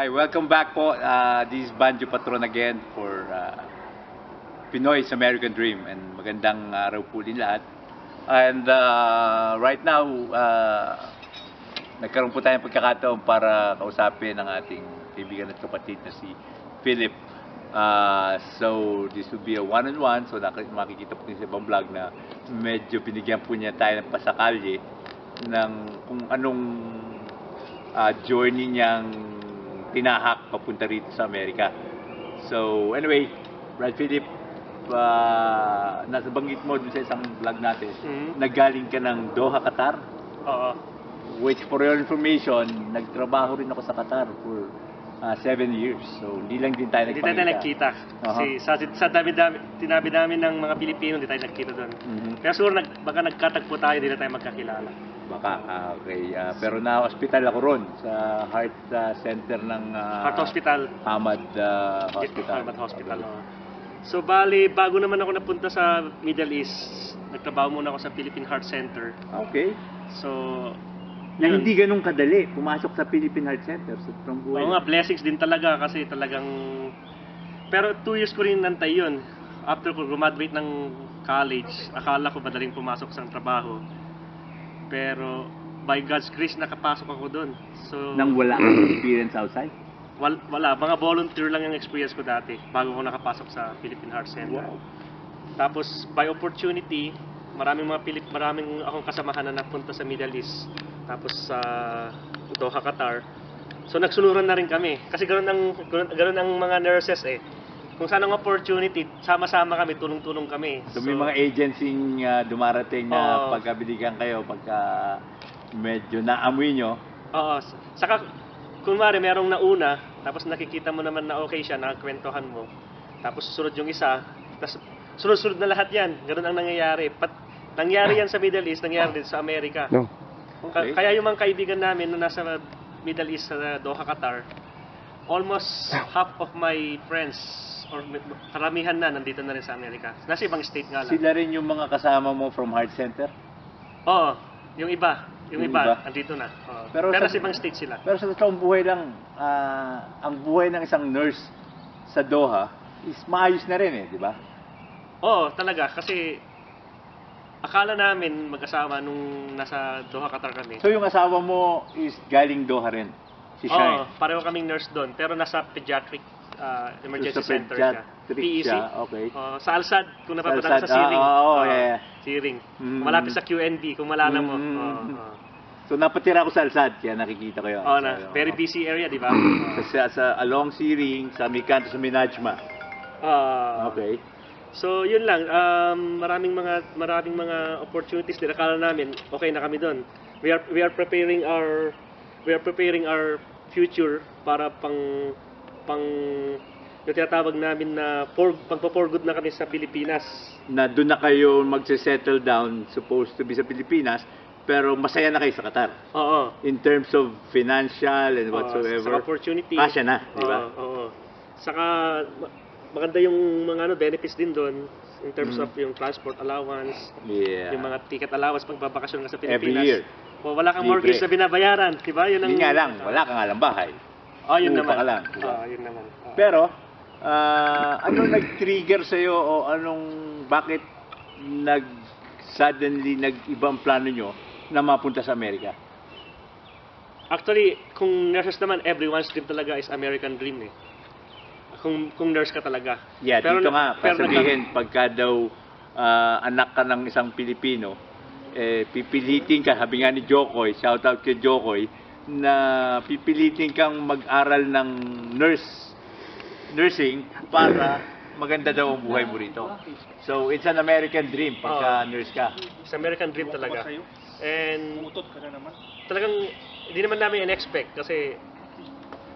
Hi, welcome back po. This is Banjo Patron again for Pinoy's American Dream, and magandang araw po din lahat. And right now, nagkaroon po tayong pagkakataon para kausapin ang ating kaibigan at kapatid na si Philip. So this will be a one-on-one, so makikita po din sa ibang vlog na medyo binigyan po niya tayo ng pasakalye ng kung anong journey niyang tinahak papunta rito sa Amerika. So anyway, Brad Philip, nasa banggit mo dun sa isang vlog natin, naggaling ka ng Doha, Qatar. Oo. Which for your information, nagtrabaho rin ako sa Qatar for 7 years. So hindi lang din tayo Hindi tayo nagkita. Kasi sa tinabi namin ng mga Pilipino, hindi tayo nagkita doon. Kaya siguro baka nagkatagpo tayo, hindi na tayo magkakilala. Baka, okay. Pero na-hospital ako ron sa heart center ng Heart Hospital. Hamad Hospital. Hamad Hospital. So bali, bago naman ako napunta sa Middle East, nagtrabaho muna ako sa Philippine Heart Center. Okay. So, Na hindi ganun kadali pumasok sa Philippine Heart Center from Buhay. Oo nga, blessings din talaga kasi talagang... Pero 2 years ko rin nantay yun. After ko graduate ng college, akala ko madaling pumasok sa trabaho. Pero by God's grace, nakapasok ako doon. So, Nang wala kang experience outside? Wala, mga volunteer lang yung experience ko dati bago ko nakapasok sa Philippine Heart Center. Wow. Tapos by opportunity, maraming akong kasamahan na napunta sa Middle East. Tapos sa Doha, Qatar. So nagsunuran na rin kami kasi ganoon ang mga nurses eh. Kung saan ang opportunity, sama-sama kami, tulong-tulong kami. So may mga agency dumarating na pagkabiligan kayo, pagka medyo naamoy nyo. Oo. Saka, kunwari, merong nauna, tapos nakikita mo naman na okay siya, nakakwentuhan mo. Tapos susunod yung isa, tapos sunod-sunod na lahat yan. Ganun ang nangyayari. Nangyari yan sa Middle East, nangyari din sa Amerika. No. Okay. Kaya yung mga kaibigan namin na nasa Middle East sa Doha, Qatar, almost half of my friends, or karamihan na, nandito na rin sa Amerika. Nasa ibang state nga lang. Sila rin yung mga kasama mo from Heart Center? Oo, yung iba. Yung iba, andito na. Pero sa ibang state sila. Pero sa totoong buhay lang, ang buhay ng isang nurse sa Doha is maayos na rin eh, di ba? Oo, talaga. Kasi akala namin mag-asawa nung nasa Doha, Qatar kami. So yung asawa mo is galing Doha rin? Si Shine? Oo, pareho kaming nurse doon. Pero nasa pediatric emergency So, center siya. PEC. Siya, okay. Sa Alsad, kung napapadaan sa Siring. Yeah. Siring. Malapit sa QNB, kung malala mo. So napatira ako sa Alsad, kaya nakikita ko yun. Very busy area, di ba? Sa along Siring, sa may kanto sa Minajma. Okay. So yun lang, maraming mga opportunities din. Akala namin okay na kami doon. We are preparing our future para pang yung tinatawag namin na pagpo-for good na kami sa Pilipinas. Na doon na kayo magse-settle down, supposed to be sa Pilipinas, pero masaya na kayo sa Qatar. Oo. In terms of financial and whatsoever. Sa opportunity. Kasya na, di ba? Oo. Saka maganda yung mga benefits din doon in terms of yung transport allowance, yung mga ticket allowance pag babakasyon ka sa Pilipinas. Every year. Wala kang mortgage na binabayaran, di ba? Yun nga lang, wala kang alam bahay. Yun naman. Lang, diba? Yun naman. Pero, ano nag-trigger sa'yo o bakit suddenly nag-ibang plano nyo na mapunta sa Amerika? Actually, kung nurses naman, everyone's dream talaga is American dream eh. Kung nurse ka talaga. Yeah, pero, dito nga, sabihin, pagka daw anak ka ng isang Pilipino, pipilitin ka, sabi nga ni Jokoy, shout out kay Jokoy, na pipilitin kang mag-aral ng nursing para maganda daw ang buhay mo rito. So, it's an American dream pagka nurse ka. It's American dream talaga. And talagang hindi naman namin in-expect kasi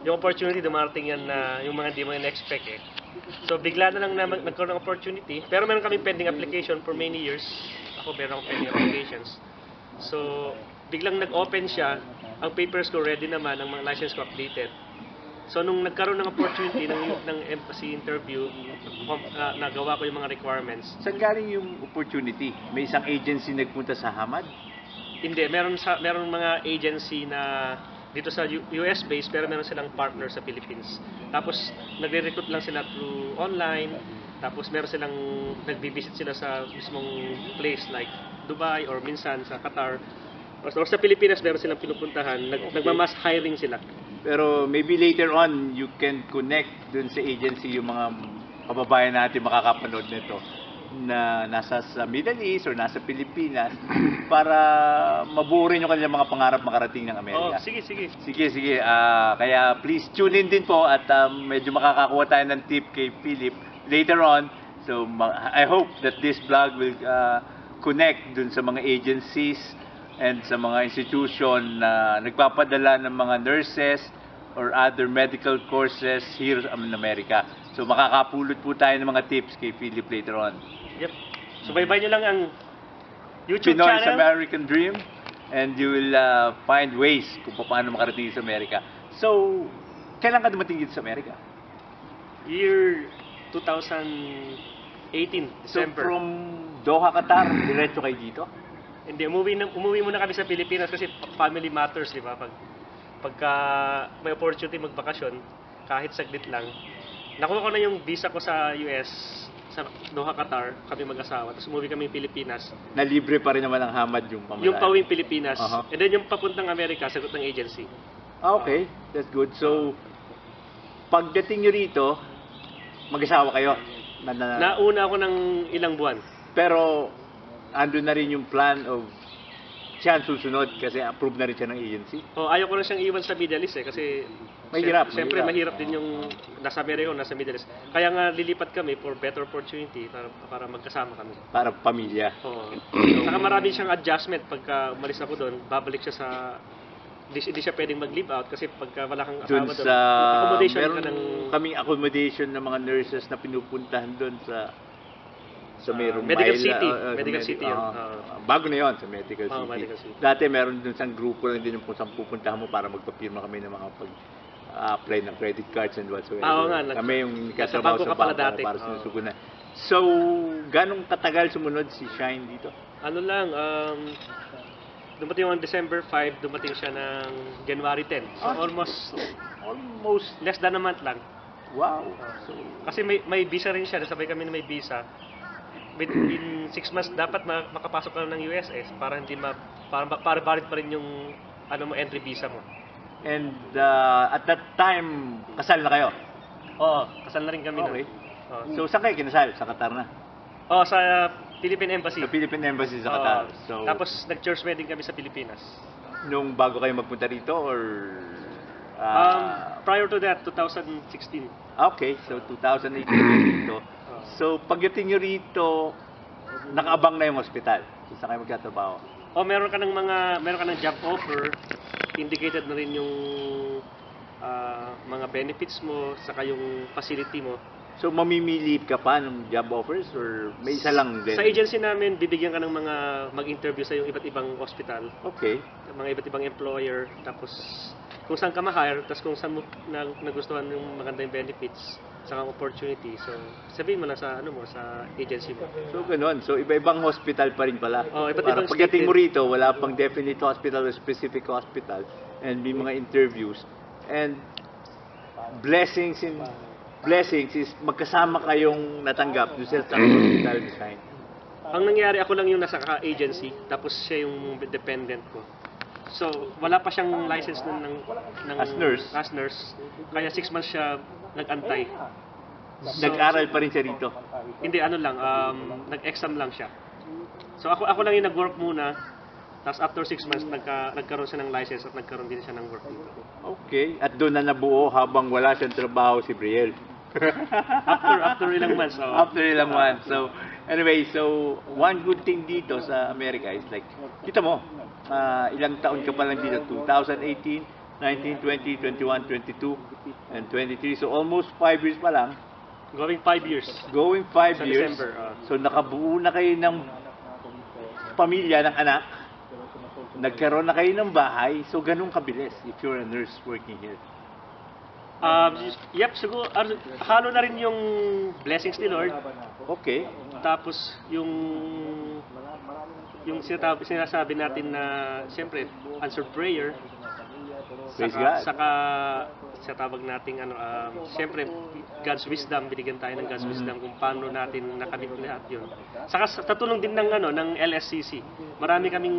yung opportunity dumarating yan na yung mga hindi mo in-expect eh. So, bigla na lang na nagkaroon ng opportunity. Pero meron kami pending application for many years. Ako meron akong pending applications. So, biglang nag-open siya. Ang papers ko ready naman, ang mga license ko updated. So nung nagkaroon ng opportunity ng embassy interview, nagawa ko yung mga requirements. Saan galing yung opportunity? May isang agency nagpunta sa Hamad? Hindi, meron mga agency na dito sa US base, pero meron silang partner sa Philippines. Tapos nagre-recruit lang sila through online, tapos meron silang nagbi-visit sila sa mismong place like Dubai or minsan sa Qatar. Or sa Pilipinas meron silang pinupuntahan, nagma-mass hiring sila. Pero maybe later on, you can connect dun sa agency yung mga kababayan natin makakapanood nito na nasa sa Middle East or nasa Pilipinas para mabuo rin yung kanilang mga pangarap makarating ng Oh, Amerika. sige. Sige. Kaya please tune in din po at medyo makakakuha tayo ng tip kay Philip later on. So I hope that this vlog will connect dun sa mga agencies and sa mga institution na nagpapadala ng mga nurses or other medical courses here in America. So makakapulot po tayo ng mga tips kay Philip later on. Yep. So bye nyo lang ang YouTube Pinoy's channel. American Dream, and you will find ways kung paano makarating sa Amerika. So, kailan ka dumating dito sa Amerika? Year 2018, So, December. from Doha, Qatar, diretso kayo dito? Hindi, umuwi muna kami sa Pilipinas kasi family matters, di ba? Pagka may opportunity magbakasyon, kahit saglit lang, nakuha ko na yung visa ko sa US, sa Doha, Qatar, kami mag-asawa. Tapos umuwi kami Pilipinas. Na libre pa rin naman ang hamad yung pamalaan. Yung pauwing Pilipinas. Aha. And then yung papuntang Amerika, sagot ng agency. Okay, that's good. So, pagdating nyo rito, mag-asawa kayo? Nauna ako ng ilang buwan. Pero, andun na rin yung plan of siya ang susunod kasi approve na rin siya ng agency. Ayaw ko na siyang iwan sa Middle East kasi Mahirap. siyempre mahirap din yung nasa Amerika o nasa Middle East. Kaya nga lilipat kami for better opportunity para magkasama kami. Para pamilya. Oo. Saka marami siyang adjustment pagka umalis ako doon, babalik siya sa hindi siya pwedeng mag-leave out kasi pagka wala kang Dun asawa doon, sa accommodation meron ka ng kaming accommodation ng mga nurses na pinupuntahan doon sa Mayroong Medical Mile, City. sa Medical City yun. bago na yon sa Medical Oo, City. Medical City. Dati meron dun isang grupo lang din yung kung saan pupuntahan mo para magpapirma kami ng mga apply ng credit cards and whatsoever. Oo nga, Kami yung nasa nagkatrabaho bangko sa ka pala bangko dati. para Oo. sinusugunan. So, ganong katagal sumunod si Shine dito? ano lang, dumating ang December 5, dumating siya ng January 10. So almost less than a month lang. Wow. So, Kasi may visa rin siya, sabay kami na may visa. Within 6 months dapat makapasok ka ng USS para hindi para valid pa rin yung mo entry visa mo. and at that time, kasal na kayo? Oo, kasal na rin kami Okay. nun. So, saan kayo kinasal? Sa Qatar na? Sa Philippine Embassy. Sa Philippine Embassy sa Qatar. Oo. So, Tapos nag-church wedding kami sa Pilipinas. nung bago kayo magpunta rito or Prior to that, 2016. okay, so 2018 dito. So pagdating nyo rito, nakaabang na yung hospital. So saan kayo magtatrabaho? Meron ka ng job offer, indicated na rin yung mga benefits mo, saka yung facility mo. So mamimili ka pa ng job offers or may isa lang din? Sa agency namin, bibigyan ka ng mga mag-interview sa yung iba't ibang hospital, Okay. mga iba't ibang employer, tapos kung saan ka ma-hire, tapos kung saan mo nagustuhan yung maganda yung benefits, saka opportunity. So, sabihin mo na sa sa agency mo. So ganun. So iba-ibang hospital pa rin pala. Iba't Para ibang pagdating state mo din. rito, wala pang definite hospital or specific hospital and may mga interviews. And blessings is magkasama kayong natanggap doon sa hospital design. Ang nangyari, ako lang yung nasa agency, tapos siya yung dependent ko. So, wala pa siyang license nun ng As nurse? As nurse. Kaya 6 months siya nag-antay. Nag-aral pa rin siya rito. Hindi, nag-exam lang siya. So, ako lang yung nag-work muna. Tapos after 6 months, nagkaroon siya ng license at nagkaroon din siya ng work dito. Okay. At doon na nabuo habang wala siyang trabaho si Brielle. After ilang months. After ilang months. So, anyway, so, one good thing dito sa Amerika is like, kita mo, ilang taon ka pa lang dito, 2018, 19, 20, 21, 22, and 23. So, almost 5 years pa lang. Going 5 years. Going 5 Sa years. December. So, nakabuo na kayo ng pamilya, ng anak. Nagkaroon na kayo ng bahay. So, ganun kabilis if you're a nurse working here. Yep, siguro, halo na rin yung blessings ni Lord. Okay. Tapos, yung sinasabi natin na, siyempre, answered prayer. Praise God. Saka sa tawag nating siyempre God's wisdom, binigyan tayo ng God's wisdom kung paano natin nakamit lahat 'yun. Saka sa tulong din ng LSCC. Maraming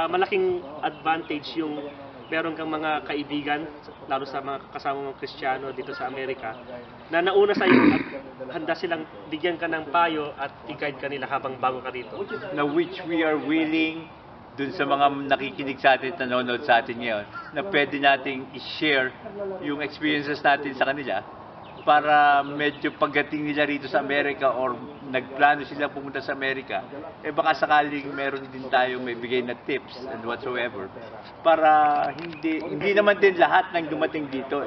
malaking advantage yung meron kang mga kaibigan, lalo sa mga kasama mong Kristiyano dito sa Amerika, na nauna sa iyo at handa silang bigyan ka ng payo at i-guide ka nila habang bago ka dito. Na which we are willing dun sa mga nakikinig sa atin, nanonood sa atin ngayon, na pwede nating i-share yung experiences natin sa kanila para medyo pagdating nila rito sa Amerika or nagplano sila pumunta sa Amerika, baka sakaling meron din tayong may bigay na tips and whatsoever para hindi naman din lahat ng dumating dito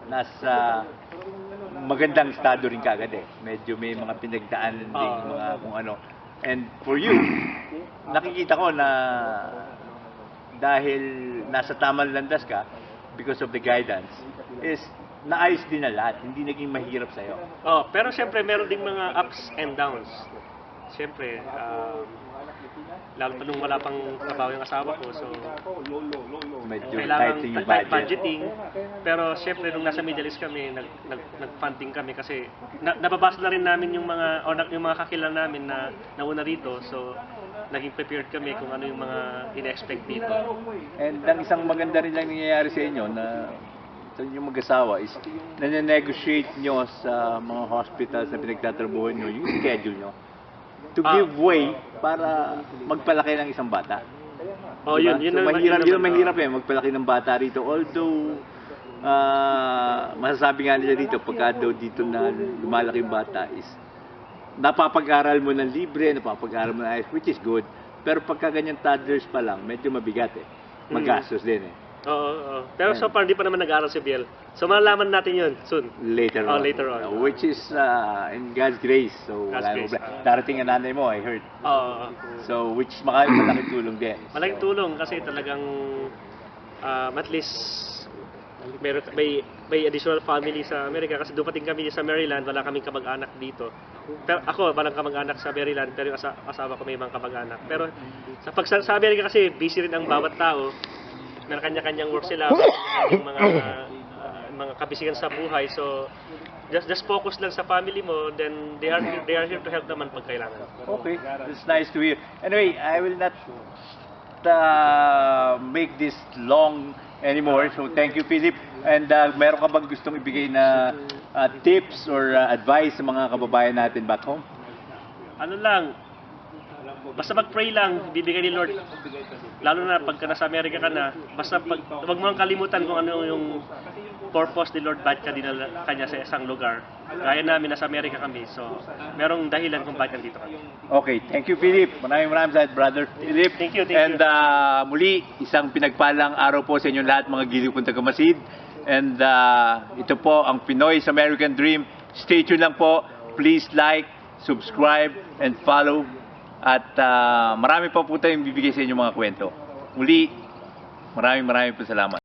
nasa magandang estado rin kagad medyo may mga pinagdaanan din mga kung ano. And for you, nakikita ko na dahil nasa tamang landas ka because of the guidance is naayos din na lahat, hindi naging mahirap sa'yo. Pero siyempre meron ding mga ups and downs. Siyempre, lalo pa nung wala pang trabaho yung asawa ko, so Medyo kailangan tight yung tight budget. budgeting. Pero siyempre nung nasa Middle East kami, nag-funding kami kasi nababasa na rin namin yung mga kakilala namin na nauna rito, so naging prepared kami kung ano yung mga in-expect dito. And ang isang maganda rin lang nangyayari sa inyo na sa inyong mag-asawa is nane-negotiate nyo sa mga hospitals na pinagtatrabuhan nyo yung schedule nyo to give way para magpalaki ng isang bata. Yun So, mahirap magpalaki ng bata rito. Although masasabi nga nila dito pagka daw dito na lumalaki yung bata is napapag-aral mo ng libre, napapag-aral mo ng ayos, which is good. Pero pagka ganyan toddlers pa lang, medyo mabigat magastos din Oo. Pero so far, hindi pa naman nag-aaral si Biel. So, malalaman natin yun soon. Later on. Later on. Which is in God's grace. So, God's wala grace. problema. Darating ang nanay mo, I heard. Oo. So, which malaking tulong din. Malaking tulong kasi talagang at least may additional family sa Amerika kasi dumating kami sa Maryland, wala kaming kamag-anak dito. Pero ako, walang kamag-anak sa Maryland, pero yung asawa ko may mga kamag-anak. Pero sa Amerika kasi busy rin ang bawat tao. Meron kanya-kanyang work sila, yung mga kabisigan sa buhay. So just focus lang sa family mo, then they are here to help naman pag kailangan. Okay, that's nice to hear. Anyway, I will not make this long anymore. So thank you, Philip. And meron ka bang gustong ibigay na tips or advice sa mga kababayan natin back home? Ano lang, basta mag-pray lang, bibigay ni Lord. Lalo na pagka nasa Amerika ka na, basta wag mo lang kalimutan kung ano yung purpose ni Lord, bakit ka dinala kanya sa isang lugar. Gaya namin, nasa Amerika kami, so merong dahilan kung bakit nandito kami. Okay, thank you, Philip. Maraming salamat, brother Philip. Thank you. And muli, isang pinagpalang araw po sa inyong lahat, mga giliw punta Kamasid. And ito po ang Pinoy's American Dream. Stay tuned lang po. Please like, subscribe, and follow. At marami pa po tayong bibigay sa inyong mga kwento. Muli, maraming po salamat.